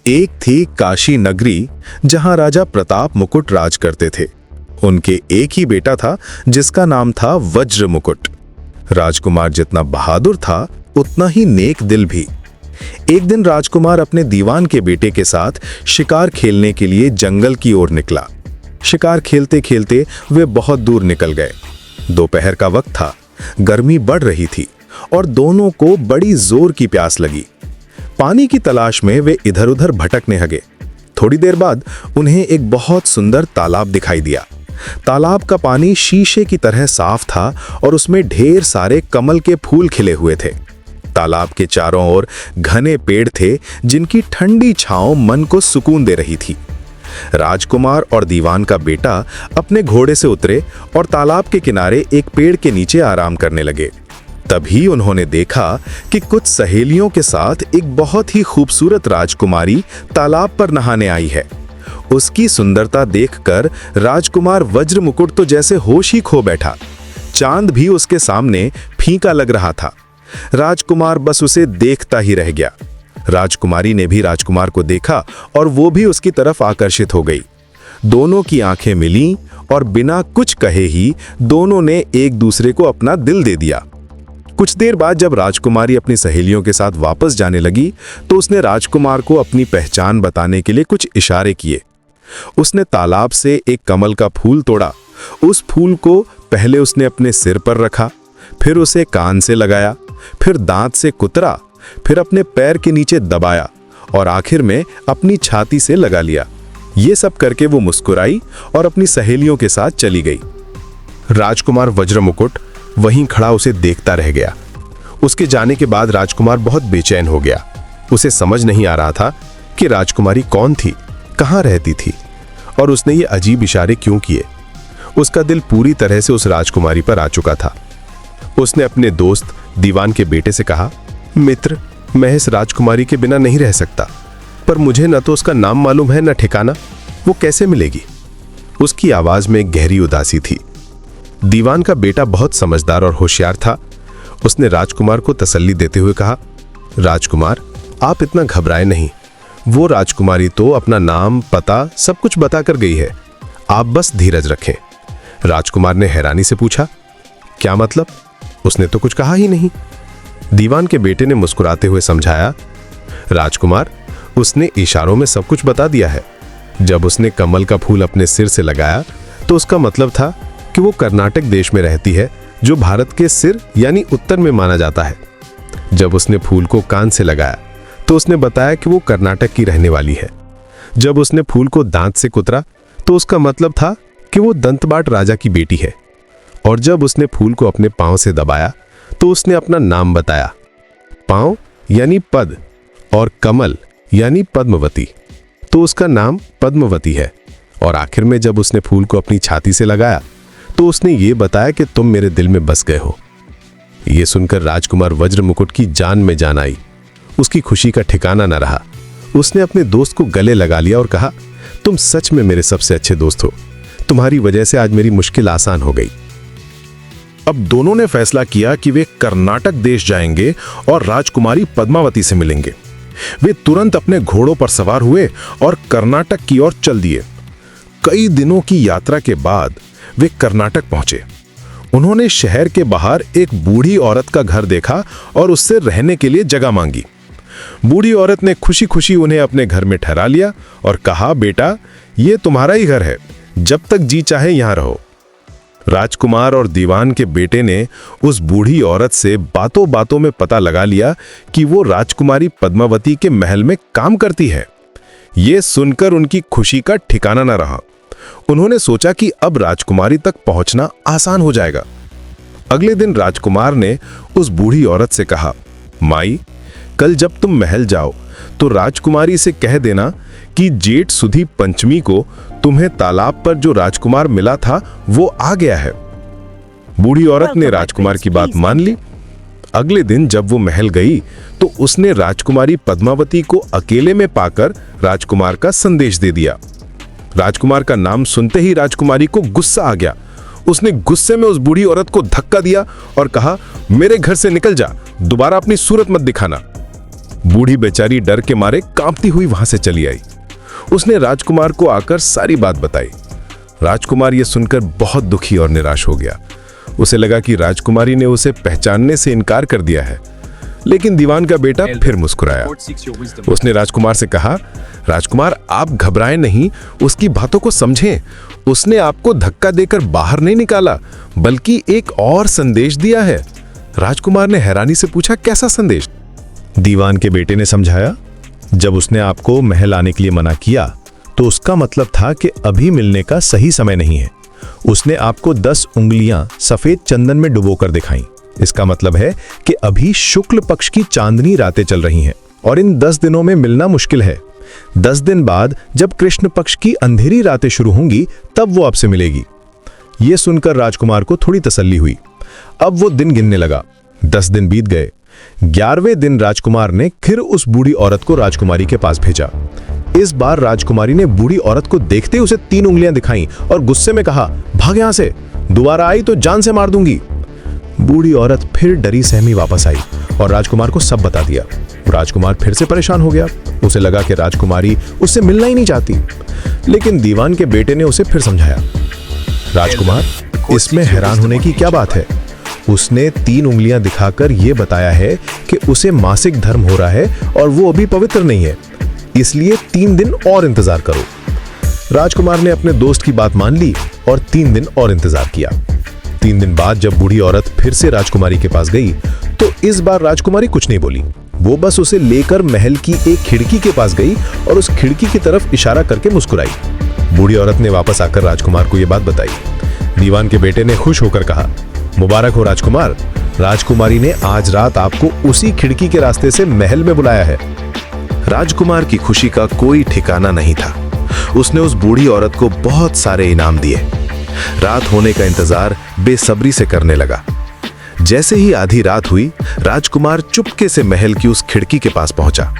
एक थी काशी नगरी जहां राजा प्रताप मुकुट राज करते थे। उनके एक ही बेटा था जिसका नाम था वज्र मुकुट। राजकुमार जितना बहादुर था उतना ही नेक दिल भी। एक दिन राजकुमार अपने दीवान के बेटे के साथ शिकार खेलने के लिए जंगल की ओर निकला। शिकार खेलते खेलते वे बहुत दूर निकल गए। दोपहर का वक्त था, गर्मी बढ़ रही थी और दोनों को बड़ी जोर की प्यास लगी। पानी की तलाश में वे इधर उधर भटकने लगे। थोड़ी देर बाद उन्हें एक बहुत सुंदर तालाब दिखाई दिया। तालाब का पानी शीशे की तरह साफ था और उसमें ढेर सारे कमल के फूल खिले हुए थे। तालाब के चारों ओर घने पेड़ थे जिनकी ठंडी छांव मन को सुकून दे रही थी। राजकुमार और दीवान का बेटा अपने घोड़े से उतरे और तालाब के किनारे एक पेड़ के नीचे आराम करने लगे। तभी उन्होंने देखा कि कुछ सहेलियों के साथ एक बहुत ही खूबसूरत राजकुमारी तालाब पर नहाने आई है। उसकी सुंदरता देखकर राजकुमार वज्र मुकुट तो जैसे होश ही खो बैठा। चांद भी उसके सामने फीका लग रहा था। राजकुमार बस उसे देखता ही रह गया। राजकुमारी ने भी राजकुमार को देखा और वो भी उसकी तरफ आकर्षित हो गई। दोनों की आंखें मिलीं और बिना कुछ कहे ही दोनों ने एक दूसरे को अपना दिल दे दिया। कुछ देर बाद जब राजकुमारी अपनी सहेलियों के साथ वापस जाने लगी तो उसने राजकुमार को अपनी पहचान बताने के लिए कुछ इशारे किए। उसने तालाब से एक कमल का फूल तोड़ा। उस फूल को पहले उसने अपने सिर पर रखा, फिर उसे कान से लगाया, फिर दांत से कुतरा, फिर अपने पैर के नीचे दबाया और आखिर में अपनी छाती से लगा लिया। ये सब करके वो मुस्कुराई और अपनी सहेलियों के साथ चली गई। राजकुमार वज्र मुकुट वहीं खड़ा उसे देखता रह गया। उसके जाने के बाद राजकुमार बहुत बेचैन हो गया। उसे समझ नहीं आ रहा था कि राजकुमारी कौन थी, कहाँ रहती थी और उसने ये अजीब इशारे क्यों किए। उसका दिल पूरी तरह से उस राजकुमारी पर आ चुका था। उसने अपने दोस्त दीवान के बेटे से कहा, मित्र, मैं इस राजकुमारी के बिना नहीं रह सकता, पर मुझे न तो उसका नाम मालूम है न ठिकाना, वो कैसे मिलेगी। उसकी आवाज में एक गहरी उदासी थी। दीवान का बेटा बहुत समझदार और होशियार था। उसने राजकुमार को तसल्ली देते हुए कहा, राजकुमार, आप इतना घबराए नहीं। वो राजकुमारी तो अपना नाम पता सब कुछ बताकर गई है, आप बस धीरज रखें। राजकुमार ने हैरानी से पूछा, क्या मतलब? उसने तो कुछ कहा ही नहीं। दीवान के बेटे ने मुस्कुराते हुए समझाया, राजकुमार, उसने इशारों में सब कुछ बता दिया है। जब उसने कमल का फूल अपने सिर से लगाया तो उसका मतलब था कि वो कर्नाटक देश में रहती है, जो भारत के सिर यानी उत्तर में माना जाता है। जब उसने फूल को कान से लगाया तो उसने बताया कि वो कर्नाटक की रहने वाली है। जब उसने फूल को दांत से कुतरा तो उसका मतलब था कि वो दंतबाट राजा की बेटी है। और जब उसने फूल को अपने पांव से दबाया तो उसने अपना नाम बताया। पांव यानी पद और कमल यानी पद्मवती, तो उसका नाम पद्मवती है। और आखिर में जब उसने फूल को अपनी छाती से लगाया तो उसने ये बताया कि तुम मेरे दिल में बस गए हो। यह सुनकर राजकुमार वज्र मुकुट की जान में जान आई। उसकी खुशी का ठिकाना न रहा। उसने अपने दोस्त को गले लगा लिया और कहा, तुम सच में मेरे सबसे अच्छे दोस्त हो। तुम्हारी वजह से आज मेरी मुश्किल आसान हो गई। अब दोनों ने फैसला किया कि वे कर्नाटक देश जाएंगे और राजकुमारी पद्मावती से मिलेंगे। वे तुरंत अपने घोड़ों पर सवार हुए और कर्नाटक की ओर चल दिए। कई दिनों की यात्रा के बाद वे कर्नाटक पहुंचे। उन्होंने शहर के बाहर एक बूढ़ी औरत का घर देखा और उससे रहने के लिए जगह मांगी। बूढ़ी औरत ने खुशी खुशी उन्हें अपने घर में ठहरा लिया और कहा, बेटा, ये तुम्हारा ही घर है, जब तक जी चाहे यहां रहो। राजकुमार और दीवान के बेटे ने उस बूढ़ी औरत से बातों बातों में पता लगा लिया कि वो राजकुमारी पद्मावती के महल में काम करती है। ये सुनकर उनकी खुशी का ठिकाना न रहा। उन्होंने सोचा कि अब राजकुमारी तक पहुंचना आसान हो जाएगा। अगले दिन राजकुमार ने उस बूढ़ी औरत से कहा, माई, कल जब तुम महल जाओ तो राजकुमारी से कह देना कि जेठ सुधी पंचमी को तुम्हें तालाब पर जो राजकुमार मिला था वो आ गया है। बूढ़ी औरत ने राजकुमार की बात मान ली। अगले दिन जब वो महल गई तो उसने राजकुमारी पद्मावती को अकेले में पाकर राजकुमार का संदेश दे दिया। राजकुमार का नाम सुनते ही राजकुमारी को गुस्सा आ गया। उसने गुस्से में उस बूढ़ी औरत को धक्का दिया और कहा, मेरे घर से निकल जा, दोबारा अपनी सूरत मत दिखाना। बूढ़ी बेचारी डर के मारे कांपती हुई वहां से चली आई। उसने राजकुमार को आकर सारी बात बताई। राजकुमार ये सुनकर बहुत दुखी और निराश हो गया। उसे लगा कि राजकुमारी ने उसे पहचानने से इनकार कर दिया है। लेकिन दीवान का बेटा फिर मुस्कुराया। उसने राजकुमार से कहा, राजकुमार आप घबराएं नहीं, उसकी बातों को समझें। उसने आपको धक्का देकर बाहर नहीं निकाला, बल्कि एक और संदेश दिया है। राजकुमार ने हैरानी से पूछा, कैसा संदेश? दीवान के बेटे ने समझाया, जब उसने आपको महल आने के लिए मना किया तो उसका मतलब था कि अभी मिलने का सही समय नहीं है। उसने आपको 10 उंगलियां सफेद चंदन में डुबोकर दिखाई। इसका मतलब है कि अभी शुक्ल पक्ष की चांदनी रातें चल रही हैं और इन 10 दिनों में मिलना मुश्किल है। 10 दिन बाद जब कृष्ण पक्ष की अंधेरी रातें शुरू होंगी तब वो आपसे मिलेगी। यह सुनकर राजकुमार को थोड़ी तसल्ली हुई। अब वो दिन गिनने लगा। 10 दिन बीत गए। 11वें दिन राजकुमार ने फिर उस बूढ़ी औरत को राजकुमारी के पास भेजा। इस बार राजकुमारी ने बूढ़ी औरत को देखते ही उसे 3 उंगलियां दिखाईं और गुस्से में कहा, भाग यहां से, दोबारा आई तो जान से मार दूंगी। बूढ़ी औरत फिर डरी सहमी वापस आई और राजकुमार को सब बता दिया। राजकुमार फिर से परेशान हो गया। उसे लगा कि राजकुमारी उससे मिलना ही नहीं चाहती। लेकिन दीवान के बेटे ने उसे फिर समझाया, राजकुमार, इसमें हैरान होने की क्या बात है? उसने 3 उंगलियां दिखाकर यह बताया है कि उसे मासिक धर्म हो रहा है और वो अभी पवित्र नहीं है, इसलिए 3 दिन और इंतजार करो। राजकुमार ने अपने दोस्त की बात मान ली और 3 दिन और इंतजार किया। 3 दिन बाद जब बूढ़ी औरत फिर से राजकुमारी के पास गई तो इस बार राजकुमारी कुछ नहीं बोली। वो बस उसे लेकर महल की एक खिड़की के पास गई और उस खिड़की की तरफ इशारा करके मुस्कुराई। बूढ़ी औरत ने वापस आकर राजकुमार को यह बात बताई। दीवान के बेटे ने खुश होकर कहा, मुबारक हो राजकुमार, राजकुमारी ने आज रात आपको उसी खिड़की के रास्ते से महल में बुलाया है। राजकुमार की खुशी का कोई ठिकाना नहीं था। उसने उस बूढ़ी औरत को बहुत सारे इनाम दिए। रात होने का इंतजार बेसब्री से करने लगा। जैसे ही आधी रात हुई, राजकुमार चुपके से महल की उस खिड़की के पास पहुंचा।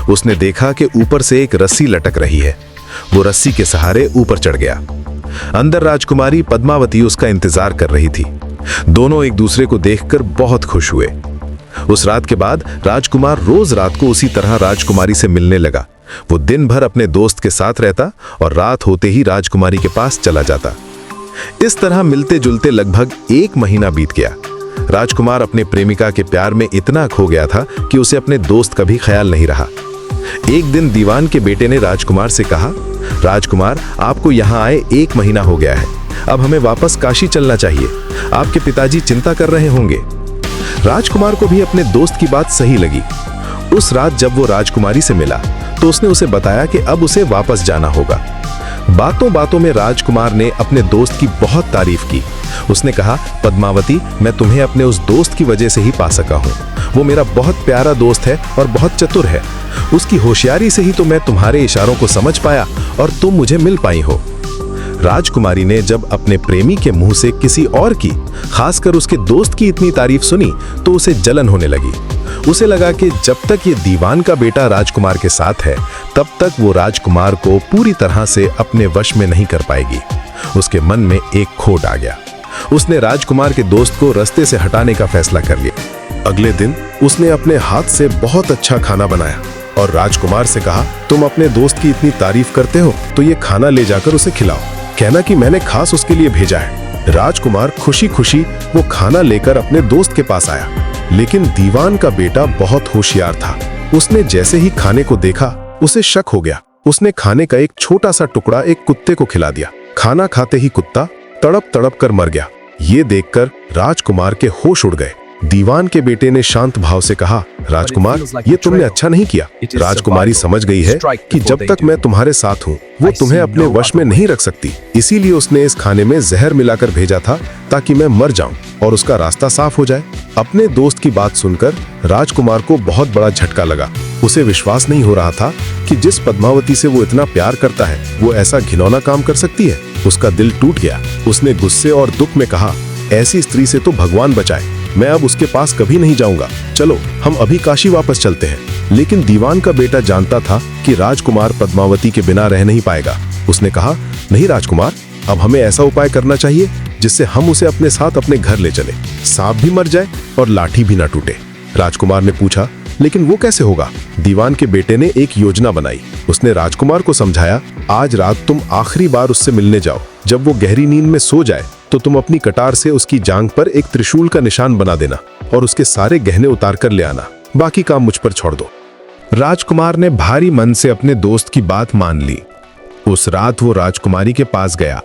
उसने देखा कि ऊपर से एक रस्सी लटक रही है। वो रस्सी के सहारे ऊपर चढ़ गया। अंदर राजकुमारी पद्मावती उसका इंतजार कर रही थी। दोनों एक दूसरे को देखकर बहुत खुश हुए। उस रात के बाद राजकुमार रोज रात को उसी तरह राजकुमारी से मिलने लगा। वो दिन भर अपने दोस्त के साथ रहता और रात होते ही राजकुमारी के पास चला जाता। इस तरह मिलते जुलते लगभग 1 महीना बीत गया। राजकुमार अपने प्रेमिका के प्यार में इतना खो गया था कि उसे अपने दोस्त का भी ख्याल नहीं रहा। एक दिन दीवान के बेटे ने राजकुमार से कहा, राजकुमार, आपको यहाँ आए 1 महीना हो गया है। अब हमें वापस काशी चलना चाहिए। आपके पिताजी चिंता कर रहे होंगे। राजकुमार को भी अपने दोस्त की बात सही लगी। उस रात जब वो राजकुमारी से मिला तो उसने उसे बताया कि अब उसे वापस जाना होगा। बातों बातों में राजकुमार ने अपने दोस्त की बहुत तारीफ की। उसने कहा, पद्मावती, मैं तुम्हें अपने उस दोस्त की वजह से ही पा सका हूँ। वो मेरा बहुत प्यारा दोस्त है और बहुत चतुर है। उसकी होशियारी से ही तो मैं तुम्हारे इशारों को समझ पाया और तुम मुझे मिल पाई हो। राजकुमारी ने जब अपने प्रेमी के मुंह से किसी और की, खासकर उसके दोस्त की इतनी तारीफ सुनी तो उसे जलन होने लगी। उसे लगा कि जब तक ये दीवान का बेटा राजकुमार के साथ है तब तक वो राजकुमार को पूरी तरह से अपने वश में नहीं कर पाएगी। उसके मन में एक खोट आ गया। उसने राजकुमार के दोस्त को रास्ते से हटाने का फैसला कर लिया। अगले दिन उसने अपने हाथ से बहुत अच्छा खाना बनाया और राजकुमार से कहा, तुम अपने दोस्त की इतनी तारीफ करते हो तो ये खाना ले जाकर उसे खिलाओ, कहना कि मैंने खास उसके लिए भेजा है। राजकुमार खुशी खुशी वो खाना लेकर अपने दोस्त के पास आया। लेकिन दीवान का बेटा बहुत होशियार था। उसने जैसे ही खाने को देखा उसे शक हो गया। उसने खाने का एक छोटा सा टुकड़ा एक कुत्ते को खिला दिया। खाना खाते ही कुत्ता तड़प तड़प कर मर गया। ये देखकर राजकुमार के होश उड़ गए। दीवान के बेटे ने शांत भाव से कहा, राजकुमार, ये तुमने अच्छा नहीं किया। राजकुमारी समझ गई है कि जब तक मैं तुम्हारे साथ हूँ वो तुम्हें अपने वश में नहीं रख सकती। इसीलिए उसने इस खाने में जहर मिलाकर भेजा था ताकि मैं मर जाऊं और उसका रास्ता साफ हो जाए। अपने दोस्त की बात सुनकर राजकुमार को बहुत बड़ा झटका लगा। उसे विश्वास नहीं हो रहा था कि जिस पद्मावती से वो इतना प्यार करता है वो ऐसा घिनौना काम कर सकती है। उसका दिल टूट गया। उसने गुस्से और दुख में कहा, ऐसी स्त्री से तो भगवान बचाए, मैं अब उसके पास कभी नहीं जाऊंगा। चलो हम अभी काशी वापस चलते हैं। लेकिन दीवान का बेटा जानता था कि राजकुमार पद्मावती के बिना रह नहीं पाएगा। उसने कहा, नहीं राजकुमार, अब हमें ऐसा उपाय करना चाहिए जिससे हम उसे अपने साथ अपने घर ले चले। सांप भी मर जाए और लाठी भी ना टूटे। राजकुमार ने पूछा, लेकिन वो कैसे होगा? दीवान के बेटे ने एक योजना बनाई। उसने राजकुमार को समझाया, आज रात तुम आखिरी बार उससे मिलने जाओ। जब वो गहरी नींद में सो जाए तो तुम अपनी कटार से उसकी जांघ पर एक त्रिशूल का निशान बना देना और उसके सारे गहने उतार कर ले आना। बाकी काम मुझ पर छोड़ दो। राजकुमार ने भारी मन से अपने दोस्त की बात मान ली। उस रात वो राजकुमारी के पास गया।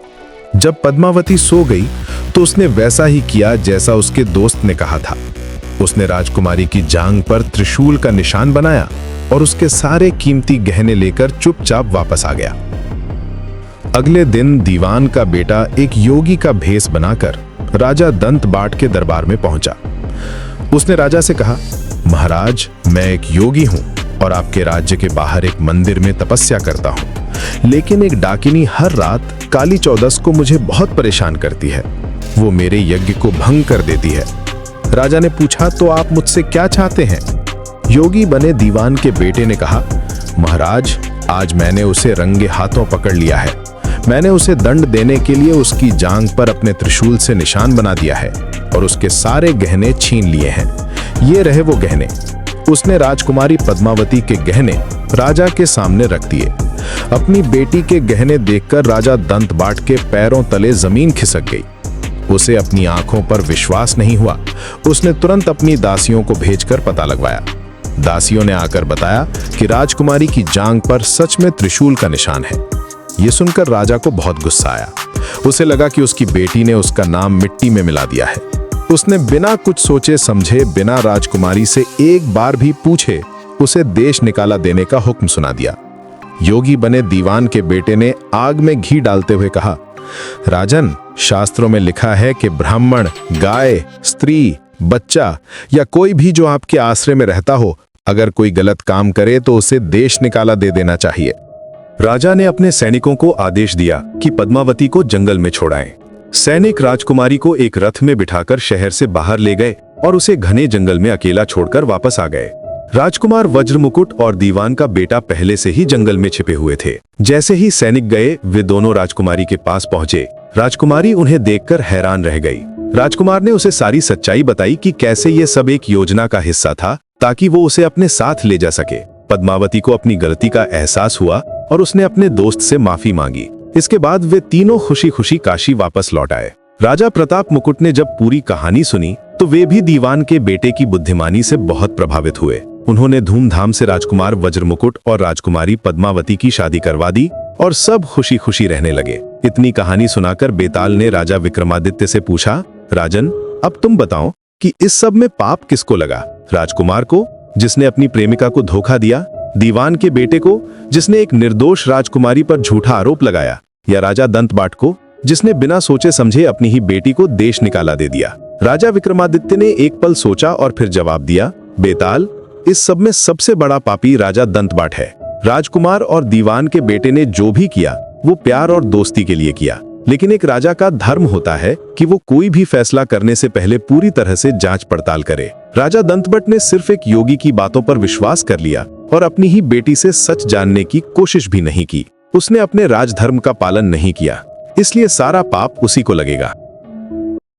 जब पद्मावती सो गई तो उसने वैसा ही किया जैसा उसके दोस्त ने कहा था। उसने राजकुमारी की जांघ पर त्रिशूल का निशान बनाया और उसके सारे कीमती गहने लेकर चुपचाप वापस आ गया। अगले दिन दीवान का बेटा एक योगी का भेष बनाकर राजा दंतबाट के दरबार में पहुंचा। उसने राजा से कहा, महाराज, मैं एक योगी हूं और आपके राज्य के बाहर एक मंदिर में तपस्या करता हूं, लेकिन एक डाकिनी हर रात काली चौदस को मुझे बहुत परेशान करती है। वो मेरे यज्ञ को भंग कर देती है। राजा ने पूछा, तो आप मुझसे क्या चाहते हैं? योगी बने दीवान के बेटे ने कहा, महाराज, आज मैंने उसे रंगे हाथों पकड़ लिया है। मैंने उसे दंड देने के लिए उसकी जांघ पर अपने त्रिशूल से निशान बना दिया है और उसके सारे गहने छीन लिए हैं। ये रहे वो गहने। उसने राजकुमारी पद्मावती के गहने राजा के सामने रख दिए। अपनी बेटी के गहने देखकर राजा दंतबाट के पैरों तले जमीन खिसक गई। उसे अपनी आंखों पर विश्वास नहीं हुआ। उसने तुरंत अपनी दासियों को भेजकर पता लगवाया। दासियों ने आकर बताया कि राजकुमारी की जांघ पर सच में त्रिशूल का निशान है। यह सुनकर राजा को बहुत गुस्सा आया। उसे लगा कि उसकी बेटी ने उसका नाम मिट्टी में मिला दिया है। उसने बिना कुछ सोचे समझे, बिना राजकुमारी से एक बार भी पूछे, उसे देश निकाला देने का हुक्म सुना दिया। योगी बने दीवान के बेटे ने आग में घी डालते हुए कहा, राजन, शास्त्रों में लिखा है कि ब्राह्मण, गाय, स्त्री, बच्चा या कोई भी जो आपके आश्रय में रहता हो, अगर कोई गलत काम करे तो उसे देश निकाला दे देना चाहिए। राजा ने अपने सैनिकों को आदेश दिया कि पद्मावती को जंगल में छोड़ाएं। सैनिक राजकुमारी को एक रथ में बिठाकर शहर से बाहर ले गए और उसे घने जंगल में अकेला छोड़कर वापस आ गए। राजकुमार वज्रमुकुट और दीवान का बेटा पहले से ही जंगल में छिपे हुए थे। जैसे ही सैनिक गए, वे दोनों राजकुमारी के पास पहुंचे। राजकुमारी उन्हें देखकर हैरान रह गई। राजकुमार ने उसे सारी सच्चाई बताई कि कैसे ये सब एक योजना का हिस्सा था ताकि वो उसे अपने साथ ले जा सके। पद्मावती को अपनी गलती का एहसास हुआ और उसने अपने दोस्त से माफी मांगी। इसके बाद वे तीनों खुशी खुशी काशी वापस लौट आए। राजा प्रताप मुकुट ने जब पूरी कहानी सुनी तो वे भी दीवान के बेटे की बुद्धिमानी से बहुत प्रभावित हुए। उन्होंने धूमधाम से राजकुमार वज्रमुकुट और राजकुमारी पद्मावती की शादी करवा दी और सब खुशी खुशी रहने लगे। इतनी कहानी सुनाकर बेताल ने राजा विक्रमादित्य से पूछा, राजन, अब तुम बताओ कि इस सब में पाप किसको लगा? राजकुमार को, जिसने अपनी प्रेमिका को धोखा दिया, दीवान के बेटे को, जिसने एक निर्दोष राजकुमारी पर झूठा आरोप लगाया, या राजा दंतबाट को, जिसने बिना सोचे समझे अपनी ही बेटी को देश निकाला दे दिया? राजा विक्रमादित्य ने एक पल सोचा और फिर जवाब दिया, बेताल, इस सब में सबसे बड़ा पापी राजा दंतबाट है। राजकुमार और दीवान के बेटे ने जो भी किया वो प्यार और दोस्ती के लिए किया, लेकिन एक राजा का धर्म होता है कि वो कोई भी फैसला करने से पहले पूरी तरह से जांच पड़ताल करे। राजा दंतबाट ने सिर्फ एक योगी की बातों पर विश्वास कर लिया और अपनी ही बेटी से सच जानने की कोशिश भी नहीं की। उसने अपने राजधर्म का पालन नहीं किया, इसलिए सारा पाप उसी को लगेगा।